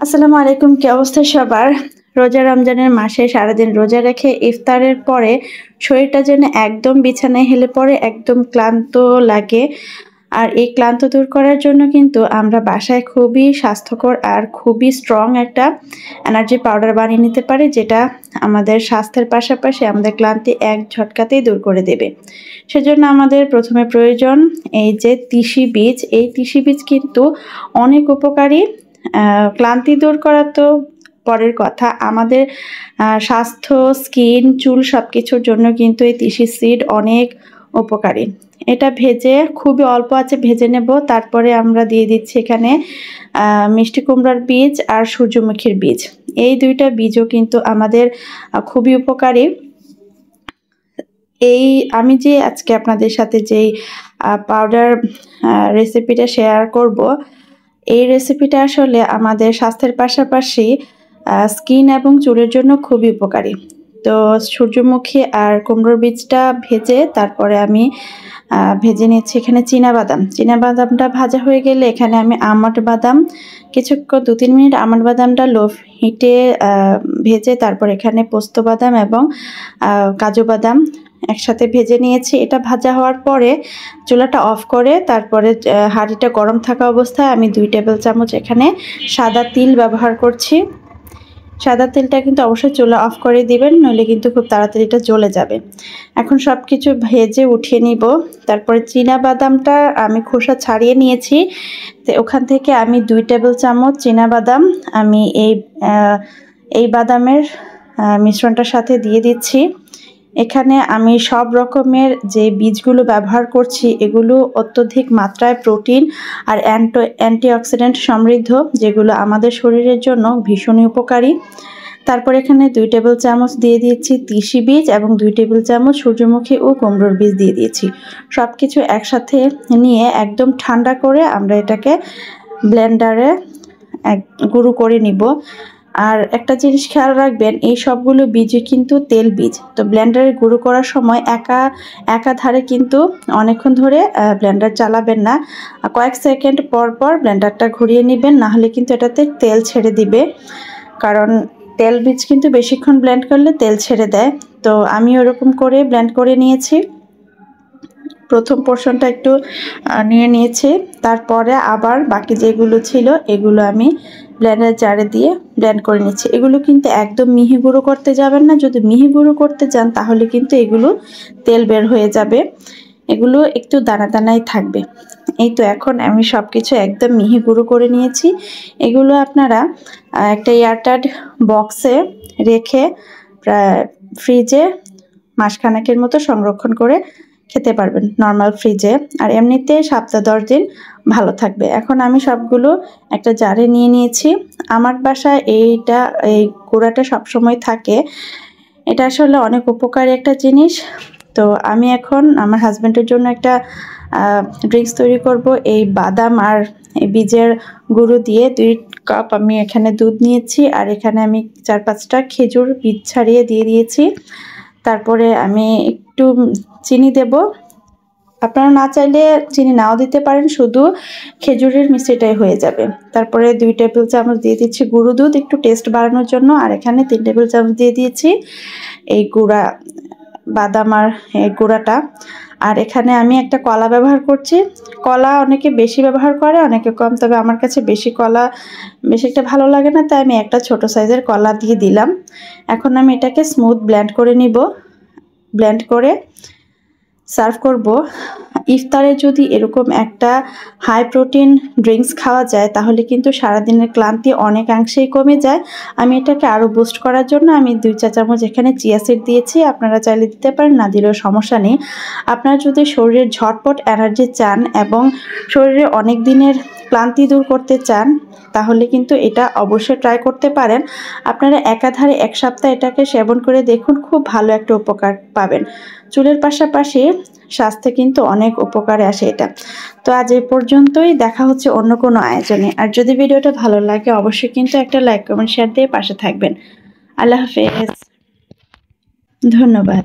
আসসালামু আলাইকুম। কি অবস্থা সবার? রোজা রমজানের মাসে সারাদিন রোজা রেখে ইফতারের পরে শরীরটা যেন একদম বিছানায় হেলে পড়ে, একদম ক্লান্ত লাগে। আর এই ক্লান্ত দূর করার জন্য কিন্তু আমরা বাসায় খুবই স্বাস্থ্যকর আর খুবই স্ট্রং একটা এনার্জি পাউডার বানিয়ে নিতে পারি, যেটা আমাদের স্বাস্থ্যের পাশাপাশি আমাদের ক্লান্তি এক ঝটকাতেই দূর করে দেবে। সেজন্য আমাদের প্রথমে প্রয়োজন এই যে তিসি বীজ। এই তিসি বীজ কিন্তু অনেক উপকারী। ক্লান্তি দূর করা তো পরের কথা, আমাদের স্বাস্থ্য, স্কিন, চুল সবকিছুর জন্য কিন্তু এই তিসি সিড অনেক উপকারী। এটা ভেজে খুবই অল্প আছে ভেজে নেব। তারপরে আমরা দিয়ে দিচ্ছি এখানে মিষ্টি কুমড়ার বীজ আর সূর্যমুখীর বীজ। এই দুইটা বীজও কিন্তু আমাদের খুবই উপকারী। এই আমি যে আজকে আপনাদের সাথে যেই পাউডার রেসিপিটা শেয়ার করব, এই রেসিপিটা আসলে আমাদের স্বাস্থ্যের পাশাপাশি স্কিন এবং চুলের জন্য খুবই উপকারী। তো সূর্যমুখী আর কুমড়োর বীজটা ভেজে তারপরে আমি ভেজে নিচ্ছি এখানে বাদামটা ভাজা হয়ে গেলে এখানে আমি আমন্ড বাদাম কিছুক্ষণ 2-3 মিনিট আমন্ড বাদামটা লো হিটে ভেজে তারপর এখানে পোস্ত বাদাম এবং কাজু বাদাম একসাথে ভেজে নিয়েছি। এটা ভাজা হওয়ার পরে চুলাটা অফ করে তারপরে হাঁড়িটা গরম থাকা অবস্থায় আমি 2 টেবিল চামচ এখানে সাদা তিল ব্যবহার করছি। সাদা তেলটা কিন্তু অবশ্যই চুলা অফ করে দিবেন, নইলে কিন্তু খুব তাড়াতাড়ি এটা জ্বলে যাবে। এখন সব কিছু ভেজে উঠিয়ে নিব। তারপরে বাদামটা আমি খোসা ছাড়িয়ে নিয়েছি, তো ওখান থেকে আমি 2 টেবিল চামচ বাদাম আমি এই বাদামের মিশ্রণটার সাথে দিয়ে দিচ্ছি। এখানে আমি সব রকমের যে বীজগুলো ব্যবহার করছি এগুলো অত্যধিক মাত্রায় প্রোটিন আর অ্যান্টিঅক্সিডেন্ট সমৃদ্ধ, যেগুলো আমাদের শরীরের জন্য ভীষণই উপকারী। তারপর এখানে 2 টেবিল চামচ দিয়ে দিয়েছি তিসি বীজ এবং 2 টেবিল চামচ সূর্যমুখী ও কুমড়োর বীজ দিয়ে দিয়েছি। সব কিছু একসাথে নিয়ে একদম ঠান্ডা করে আমরা এটাকে ব্লেন্ডারে গুঁড়ো করে নিব। আর একটা জিনিস খেয়াল রাখবেন, এই সবগুলো বীজই কিন্তু তেল বীজ। তো ব্লেন্ডারে গুঁড়ো করার সময় একাধারে কিন্তু অনেকক্ষণ ধরে ব্লেন্ডার চালাবেন না। কয়েক সেকেন্ড পর পর ব্লেন্ডারটা ঘুরিয়ে নেবেন, না হলে কিন্তু এটাতে তেল ছেড়ে দিবে। কারণ তেল বীজ কিন্তু বেশিক্ষণ ব্লেন্ড করলে তেল ছেড়ে দেয়। তো আমি ওরকম করে ব্লেন্ড করে নিয়েছি। প্রথম পোর্শনটা একটু নিয়ে নিয়েছি, তারপরে আবার বাকি যেগুলো ছিল এগুলো আমি ব্লেন্ডার জারে দিয়ে ব্লেন্ড করে নিচ্ছি। এগুলো কিন্তু একদম মিহি গুঁড়ো করতে যাবেন না। যদি মিহি গুঁড়ো করতে যান তাহলে কিন্তু এগুলো তেল বের হয়ে যাবে, এগুলো একটু দানা দানাই থাকবে। এই তো এখন আমি সব কিছু একদম মিহি গুঁড়ো করে নিয়েছি। এগুলো আপনারা একটা এয়ারটাইট বক্সে রেখে ফ্রিজে মাসখানেকের মতো সংরক্ষণ করে খেতে পারবেন, নর্মাল ফ্রিজে। আর এমনিতে 7-10 দিন ভালো থাকবে। এখন আমি সবগুলো একটা জারে নিয়ে নিয়েছি। আমার বাসায় এই গুঁড়াটা সবসময় থাকে। এটা আসলে অনেক উপকারী একটা জিনিস। তো আমি এখন আমার হাজব্যান্ডের জন্য একটা ড্রিঙ্কস তৈরি করব। এই বাদাম আর এই বীজের গুঁড়ো দিয়ে 2 কাপ আমি এখানে দুধ নিয়েছি, আর এখানে আমি 4-5টা খেজুর বীজ ছাড়িয়ে দিয়ে দিয়েছি। তারপরে আমি একটু চিনি দেব। আপনারা না চাইলে চিনি নাও দিতে পারেন, শুধু খেজুরের মিষ্টিটাই হয়ে যাবে। তারপরে 2 টেবিল চামচ দিয়ে দিচ্ছি গুঁড়ো দুধ একটু টেস্ট বাড়ানোর জন্য, আর এখানে 3 টেবিল চামচ দিয়ে দিয়েছি এই বাদাম আর এই গুঁড়াটা। আর এখানে আমি একটা কলা ব্যবহার করছি। কলা অনেকে বেশি ব্যবহার করে, অনেকে কম, তবে আমার কাছে বেশি একটা ভালো লাগে না, তাই আমি একটা ছোট সাইজের কলা দিয়ে দিলাম। এখন আমি এটাকে স্মুথ ব্লেন্ড করে নিব। ব্লেন্ড করে সার্ভ করব। ইফতারে যদি এরকম একটা হাই প্রোটিন ড্রিঙ্কস খাওয়া যায় তাহলে কিন্তু সারাদিনের ক্লান্তি অনেকাংশেই কমে যায়। আমি এটাকে আরও বুস্ট করার জন্য আমি 2 চা চামচ এখানে চিয়া সিড দিয়েছি। আপনারা চাইলে দিতে পারেন, না দিলেও সমস্যা নেই। আপনারা যদি শরীরের ঝটপট এনার্জি চান এবং শরীরে অনেক দিনের ক্লান্তি দূর করতে চান তাহলে কিন্তু এটা অবশ্যই ট্রাই করতে পারেন। আপনারা একাধারে 1 সপ্তাহ এটাকে সেবন করে দেখুন, খুব ভালো একটা উপকার পাবেন। চুলের পাশাপাশি স্বাস্থ্যে কিন্তু অনেক উপকারে আসে এটা। তো আজ এই পর্যন্তই, দেখা হচ্ছে অন্য কোনো আয়োজনে। আর যদি ভিডিওটা ভালো লাগে অবশ্যই কিন্তু একটা লাইক, কমেন্ট, শেয়ার দিয়ে পাশে থাকবেন। আল্লাহ হাফেজ, ধন্যবাদ।